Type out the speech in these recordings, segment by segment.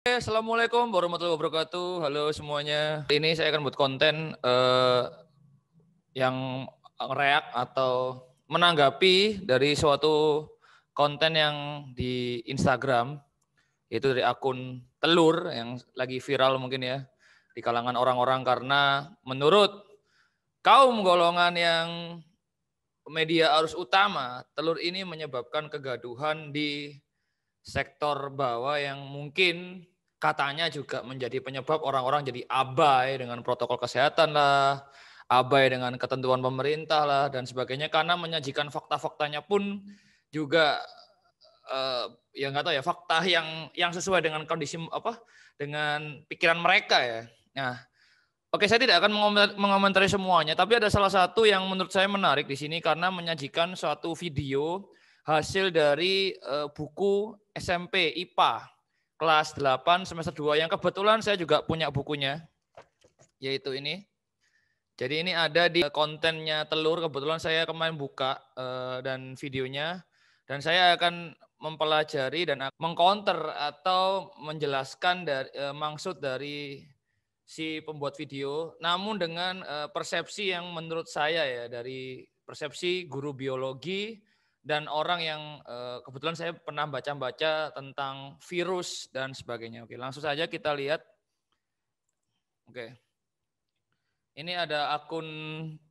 Assalamualaikum warahmatullahi wabarakatuh. Halo semuanya. Ini saya akan buat konten yang react atau menanggapi dari suatu konten yang di Instagram, yaitu dari akun Telur yang lagi viral mungkin ya di kalangan orang-orang karena menurut kaum golongan yang media arus utama, Telur ini menyebabkan kegaduhan di sektor bawah yang mungkin katanya juga menjadi penyebab orang-orang jadi abai dengan protokol kesehatan lah, abai dengan ketentuan pemerintah lah dan sebagainya karena menyajikan fakta-faktanya pun juga ya nggak tahu ya fakta yang sesuai dengan kondisi dengan pikiran mereka ya. Nah, oke, saya tidak akan mengomentari semuanya, tapi ada salah satu yang menurut saya menarik di sini karena menyajikan suatu video hasil dari buku SMP IPA kelas 8 semester 2 yang kebetulan saya juga punya bukunya, yaitu ini. Jadi ini ada di kontennya Telur, kebetulan saya kemarin buka dan videonya, dan saya akan mempelajari dan mengcounter atau menjelaskan maksud dari si pembuat video, namun dengan persepsi yang menurut saya ya dari persepsi guru biologi dan orang yang kebetulan saya pernah baca-baca tentang virus dan sebagainya. Oke, langsung saja kita lihat. Oke, ini ada akun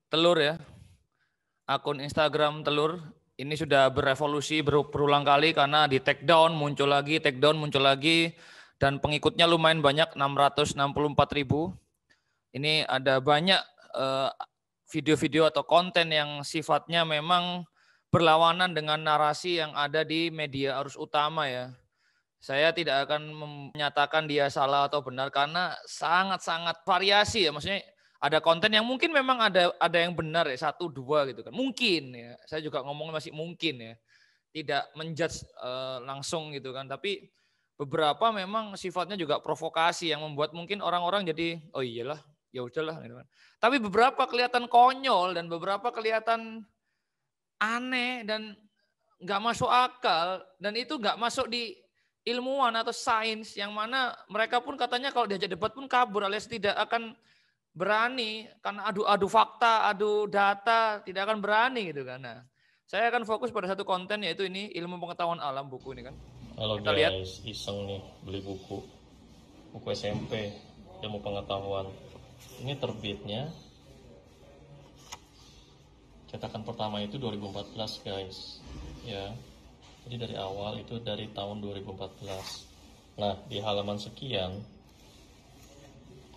Telur ya, akun Instagram Telur. Ini sudah berevolusi berulang kali karena di take down muncul lagi, dan pengikutnya lumayan banyak 664.000. Ini ada banyak video-video atau konten yang sifatnya memang berlawanan dengan narasi yang ada di media arus utama ya. Saya tidak akan menyatakan dia salah atau benar karena sangat-sangat variasi ya. Maksudnya ada konten yang mungkin memang ada yang benar ya, 1, 2 gitu kan. Mungkin ya. Saya juga ngomongnya masih mungkin ya. Tidak menjudge langsung gitu kan. Tapi beberapa memang sifatnya juga provokasi yang membuat mungkin orang-orang jadi oh iyalah, ya udahlah gitu kan. Tapi beberapa kelihatan konyol dan beberapa kelihatan aneh dan nggak masuk akal dan itu nggak masuk di ilmuwan atau sains yang mana mereka pun katanya kalau diajak debat pun kabur alias tidak akan berani karena adu fakta, adu data tidak akan berani gitu kan. Nah, saya akan fokus pada satu konten yaitu ini ilmu pengetahuan alam buku ini kan. Halo Kita lihat. guys, iseng nih beli buku SMP ilmu pengetahuan. Ini terbitnya cetakan pertama itu 2014 guys, ya. Jadi dari awal itu dari tahun 2014. Nah di halaman sekian,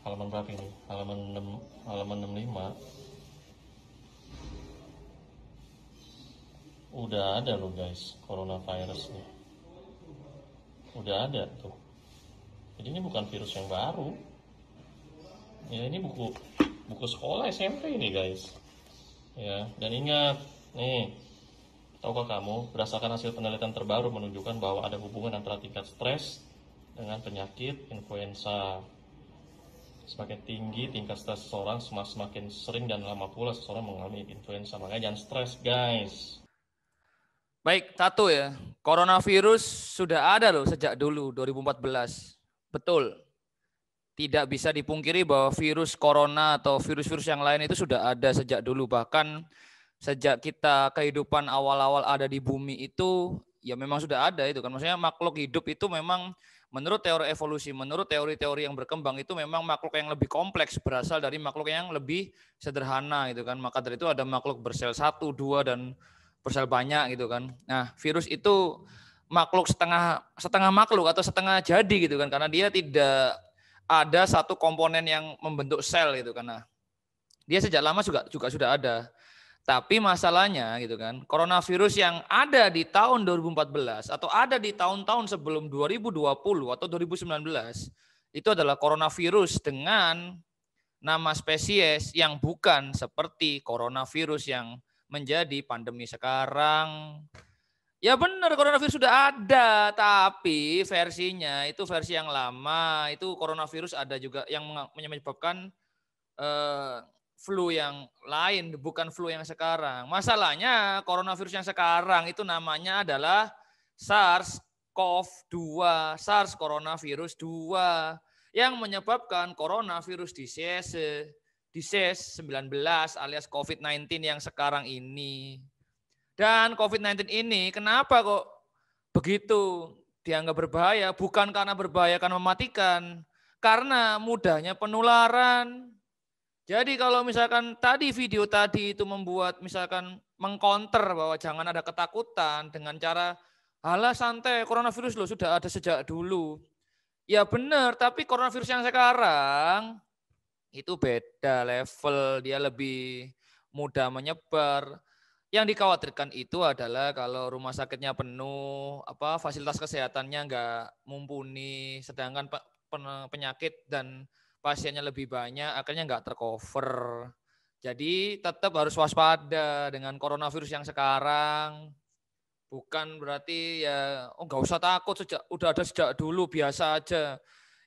halaman berapa ini? Halaman 65 udah ada loh guys coronavirus nih. Udah ada tuh. Jadi ini bukan virus yang baru. Ya ini buku sekolah SMP ini guys. Ya, dan ingat nih, tahukah kamu berdasarkan hasil penelitian terbaru menunjukkan bahwa ada hubungan antara tingkat stres dengan penyakit influenza. Semakin tinggi tingkat stres seseorang, semakin sering dan lama pula seseorang mengalami influenza. Makanya jangan stres guys. Baik, satu ya. Coronavirus sudah ada loh sejak dulu 2014. Betul. Tidak bisa dipungkiri bahwa virus corona atau virus-virus yang lain itu sudah ada sejak dulu. Bahkan sejak kita kehidupan awal-awal ada di bumi itu ya memang sudah ada itu kan. Maksudnya makhluk hidup itu memang menurut teori evolusi, menurut teori-teori yang berkembang itu memang makhluk yang lebih kompleks berasal dari makhluk yang lebih sederhana gitu kan. Maka dari itu ada makhluk bersel 1, 2 dan bersel banyak gitu kan. Nah, virus itu makhluk setengah makhluk atau setengah jadi gitu kan karena dia tidak ada satu komponen yang membentuk sel gitu karena dia sejak lama juga sudah ada. Tapi masalahnya gitu kan, coronavirus yang ada di tahun 2014 atau ada di tahun-tahun sebelum 2020 atau 2019 itu adalah coronavirus dengan nama spesies yang bukan seperti coronavirus yang menjadi pandemi sekarang. Ya benar, coronavirus sudah ada, tapi versinya itu versi yang lama. Itu coronavirus ada juga yang menyebabkan flu yang lain, bukan flu yang sekarang. Masalahnya coronavirus yang sekarang itu namanya adalah SARS SARS-CoV-2, SARS coronavirus 2 yang menyebabkan coronavirus disease 19 alias COVID-19 yang sekarang ini. Dan COVID-19 ini kenapa kok begitu dianggap berbahaya? Bukan karena berbahaya, karena mematikan, karena mudahnya penularan. Jadi kalau misalkan tadi video tadi itu membuat misalkan mengcounter bahwa jangan ada ketakutan dengan cara halah santai, coronavirus loh sudah ada sejak dulu. Ya benar, tapi coronavirus yang sekarang itu beda level, dia lebih mudah menyebar. Yang dikhawatirkan itu adalah kalau rumah sakitnya penuh, fasilitas kesehatannya nggak mumpuni, sedangkan penyakit dan pasiennya lebih banyak, akhirnya nggak tercover. Jadi tetap harus waspada dengan coronavirus yang sekarang. Bukan berarti ya nggak usah takut, udah ada sejak dulu, biasa aja.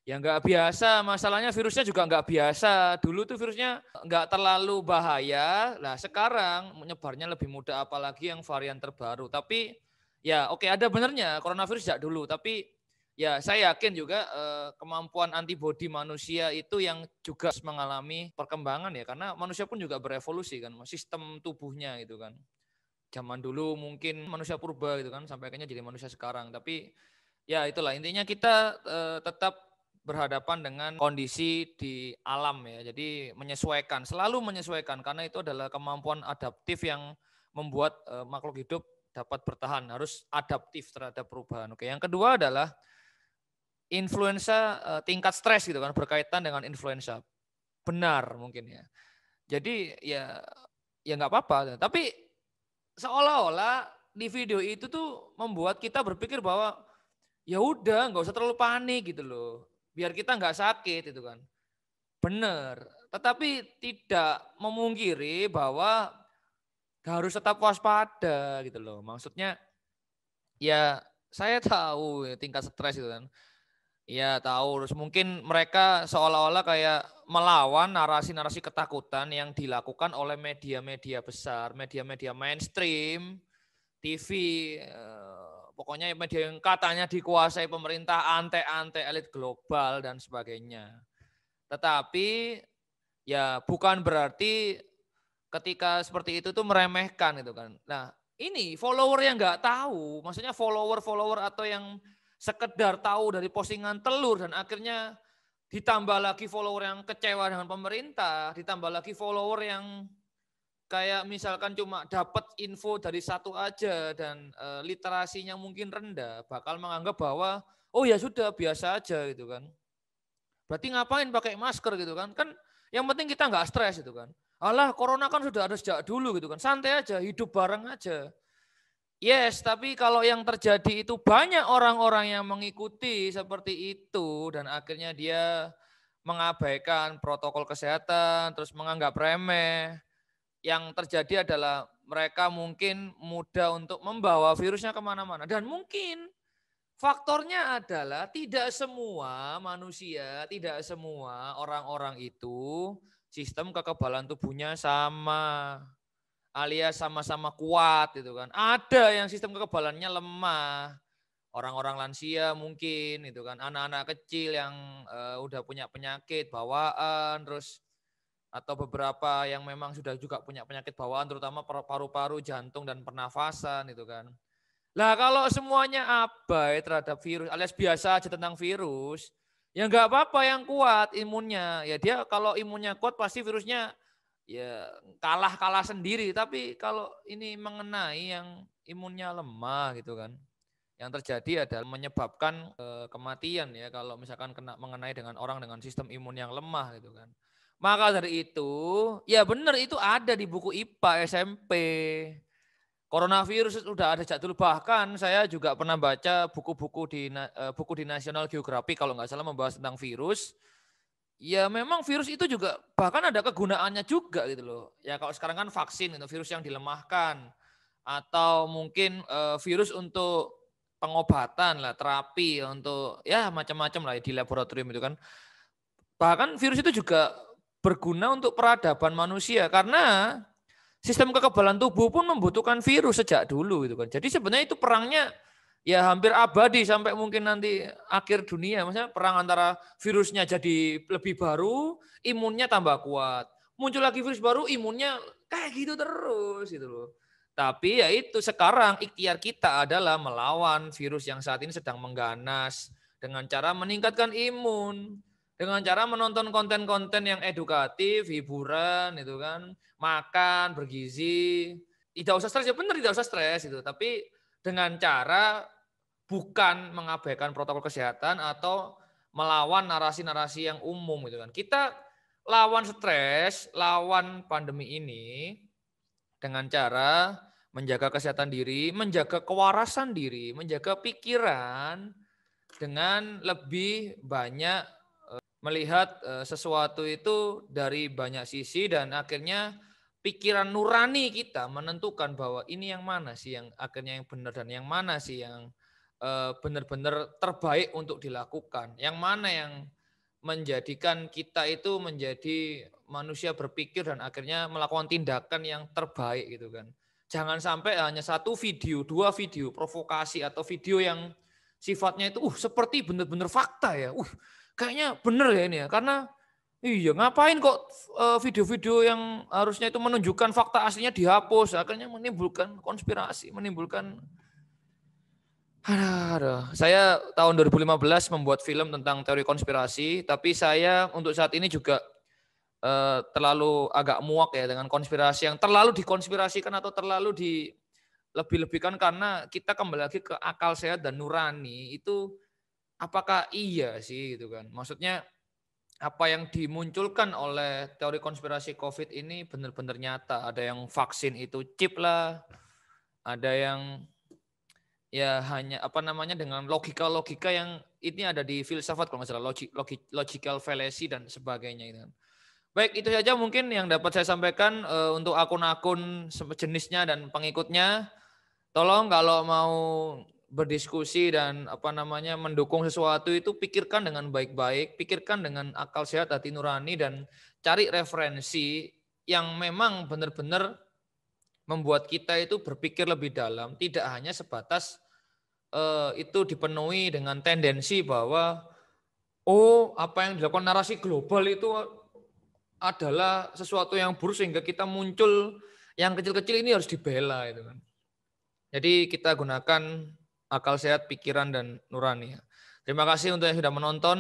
Ya nggak biasa, masalahnya virusnya juga nggak biasa. Dulu tuh virusnya nggak terlalu bahaya, nah sekarang menyebarnya lebih mudah apalagi yang varian terbaru. Tapi ya oke, ada benernya coronavirus sejak dulu, tapi ya saya yakin juga kemampuan antibodi manusia itu yang juga mengalami perkembangan ya, karena manusia pun juga berevolusi kan, sistem tubuhnya gitu kan. Zaman dulu mungkin manusia purba gitu kan, sampai akhirnya jadi manusia sekarang. Tapi ya itulah intinya, kita tetap berhadapan dengan kondisi di alam ya. Jadi menyesuaikan, selalu menyesuaikan, karena itu adalah kemampuan adaptif yang membuat makhluk hidup dapat bertahan, harus adaptif terhadap perubahan. Oke, yang kedua adalah influenza, tingkat stres gitu kan, berkaitan dengan influenza. Benar mungkin ya. Jadi ya nggak apa-apa. Tapi seolah-olah di video itu tuh membuat kita berpikir bahwa ya udah nggak usah terlalu panik gitu loh, biar kita nggak sakit itu kan. Bener, tetapi tidak memungkiri bahwa harus tetap waspada gitu loh. Maksudnya ya saya tahu ya, tingkat stres itu kan. Ya tahu, terus mungkin mereka seolah-olah kayak melawan narasi-narasi ketakutan yang dilakukan oleh media-media besar, media-media mainstream, TV, pokoknya media yang katanya dikuasai pemerintah, ante-ante elit global dan sebagainya. Tetapi ya bukan berarti ketika seperti itu tuh meremehkan gitu kan. Nah ini follower yang nggak tahu, maksudnya follower atau yang sekedar tahu dari postingan telur dan akhirnya ditambah lagi follower yang kecewa dengan pemerintah, ditambah lagi follower yang kayak misalkan cuma dapat info dari satu aja dan literasinya mungkin rendah, bakal menganggap bahwa oh ya sudah biasa aja gitu kan. Berarti ngapain pakai masker gitu kan? Kan yang penting kita nggak stres gitu kan. Alah corona kan sudah ada sejak dulu gitu kan. Santai aja, hidup bareng aja. Yes, tapi kalau yang terjadi itu banyak orang-orang yang mengikuti seperti itu dan akhirnya dia mengabaikan protokol kesehatan, terus menganggap remeh. Yang terjadi adalah mereka mungkin mudah untuk membawa virusnya kemana-mana. Dan mungkin faktornya adalah tidak semua manusia, tidak semua orang-orang itu sistem kekebalan tubuhnya sama, alias sama-sama kuat gitu kan. Ada yang sistem kekebalannya lemah, orang-orang lansia mungkin itu kan, anak-anak kecil yang udah punya penyakit bawaan, terus atau beberapa yang memang sudah juga punya penyakit bawaan, terutama paru-paru, jantung dan pernafasan itu kan. Lah kalau semuanya abai terhadap virus, alias biasa aja tentang virus, ya nggak apa-apa yang kuat imunnya. Ya dia kalau imunnya kuat pasti virusnya ya kalah sendiri. Tapi kalau ini mengenai yang imunnya lemah gitu kan, yang terjadi adalah menyebabkan kematian ya kalau misalkan kena mengenai dengan orang dengan sistem imun yang lemah gitu kan. Maka dari itu, ya benar itu ada di buku IPA SMP. Coronavirus sudah ada sejak dulu, bahkan saya juga pernah baca buku-buku di National Geographic kalau nggak salah membahas tentang virus. Ya memang virus itu juga bahkan ada kegunaannya juga gitu loh. Ya kalau sekarang kan vaksin itu virus yang dilemahkan atau mungkin virus untuk pengobatan lah, terapi untuk ya macam-macam lah di laboratorium itu kan. Bahkan virus itu juga berguna untuk peradaban manusia karena sistem kekebalan tubuh pun membutuhkan virus sejak dulu gitu kan. Jadi sebenarnya itu perangnya ya hampir abadi sampai mungkin nanti akhir dunia. Maksudnya perang antara virusnya jadi lebih baru, imunnya tambah kuat. Muncul lagi virus baru, imunnya kayak gitu terus gitu loh. Tapi ya itu sekarang ikhtiar kita adalah melawan virus yang saat ini sedang mengganas dengan cara meningkatkan imun, dengan cara menonton konten-konten yang edukatif, hiburan itu kan, makan bergizi. Tidak usah stres, ya benar tidak usah stres itu, tapi dengan cara bukan mengabaikan protokol kesehatan atau melawan narasi-narasi yang umum gitu kan. Kita lawan stres, lawan pandemi ini dengan cara menjaga kesehatan diri, menjaga kewarasan diri, menjaga pikiran dengan lebih banyak melihat sesuatu itu dari banyak sisi dan akhirnya pikiran nurani kita menentukan bahwa ini yang mana sih yang akhirnya yang benar dan yang mana sih yang benar-benar terbaik untuk dilakukan. Yang mana yang menjadikan kita itu menjadi manusia berpikir dan akhirnya melakukan tindakan yang terbaik gitu kan. Jangan sampai hanya satu video, dua video provokasi atau video yang sifatnya itu seperti benar-benar fakta ya. Kayaknya bener ya ini ya, karena iya ngapain kok video-video yang harusnya itu menunjukkan fakta aslinya dihapus, akhirnya menimbulkan konspirasi, menimbulkan aduh. Saya tahun 2015 membuat film tentang teori konspirasi, tapi saya untuk saat ini juga terlalu agak muak ya dengan konspirasi yang terlalu dikonspirasikan atau terlalu dilebih-lebihkan karena kita kembali lagi ke akal sehat dan nurani itu apakah iya sih gitu kan. Maksudnya apa yang dimunculkan oleh teori konspirasi COVID ini benar-benar nyata. Ada yang vaksin itu chip lah, ada yang ya hanya apa namanya dengan logika-logika yang ini ada di filsafat kalau nggak salah, logical fallacy dan sebagainya itu. Baik, itu saja mungkin yang dapat saya sampaikan untuk akun-akun sejenisnya dan pengikutnya. Tolong kalau mau berdiskusi dan apa namanya mendukung sesuatu itu pikirkan dengan baik-baik, pikirkan dengan akal sehat, hati nurani dan cari referensi yang memang benar-benar membuat kita itu berpikir lebih dalam, tidak hanya sebatas itu dipenuhi dengan tendensi bahwa apa yang dilakukan narasi global itu adalah sesuatu yang buruk sehingga kita muncul yang kecil-kecil ini harus dibela itu kan. Jadi kita gunakan akal sehat, pikiran dan nurani. Terima kasih untuk yang sudah menonton.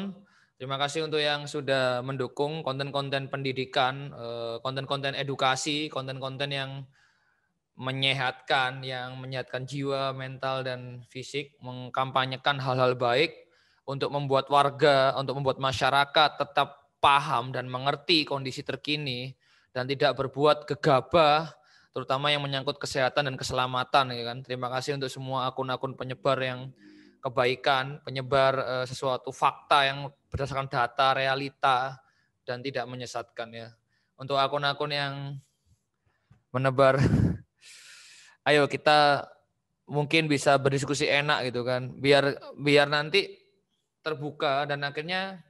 Terima kasih untuk yang sudah mendukung konten-konten pendidikan, konten-konten edukasi, konten-konten yang menyehatkan jiwa, mental, dan fisik, mengkampanyekan hal-hal baik untuk membuat warga, untuk membuat masyarakat tetap paham dan mengerti kondisi terkini dan tidak berbuat gegabah, terutama yang menyangkut kesehatan dan keselamatan. Ya kan? Terima kasih untuk semua akun-akun penyebar yang kebaikan, penyebar sesuatu fakta yang berdasarkan data, realita, dan tidak menyesatkan ya. Untuk akun-akun yang menebar ayo kita mungkin bisa berdiskusi enak gitu kan. Biar nanti terbuka dan akhirnya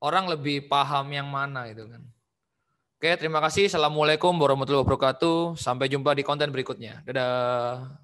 orang lebih paham yang mana gitu kan. Oke, terima kasih. Assalamualaikum warahmatullahi wabarakatuh. Sampai jumpa di konten berikutnya. Dadah.